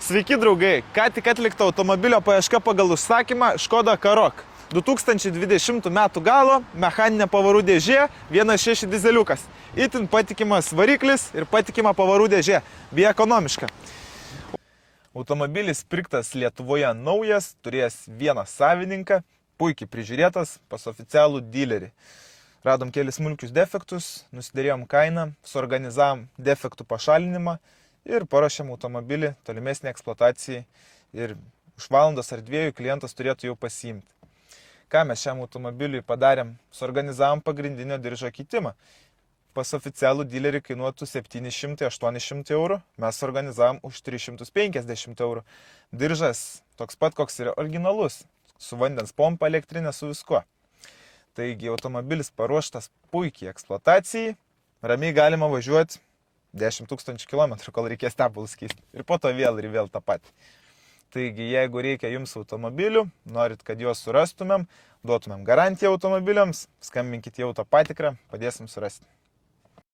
Sveiki draugai, ką tik atlikta automobilio paieška pagal užsakymą Škoda Karoq. 2020 metų galo, mechaninė pavarų dėžė, 1.6 dizeliukas. Itin patikimas variklis ir patikima pavarų dėžė, bei ekonomiška. Automobilis pirktas Lietuvoje naujas, turėjęs vieną savininką, puikiai prižiūrėtas pas oficialų dilerį. Radom kelis smulkius defektus, nusiderėjom kainą, suorganizavom defektų pašalinimą ir paruošėm automobilį tolimesnį eksploatacijai ir už valandos ar dviejų klientas turėtų jau pasiimti. Ką mes šiam automobiliui padarėm? Suorganizavom pagrindinio diržo keitimą. Pas oficialų dilerį kainuotų 700–800 eurų, mes suorganizavom už 350 eurų. Diržas toks pat, koks yra originalus, su vandens pompa elektrinė, su viskuo. Taigi automobilis paruoštas puikiai eksploatacijai, ramiai galima važiuoti 10 000 km, kol reikės tepalus keisti. Ir po to vėl tą patį. Taigi, jeigu reikia jums automobilių, norit, kad juos surastumėm, duotumėm garantiją automobiliams, skambinkit į autopatikrą, padėsim surasti.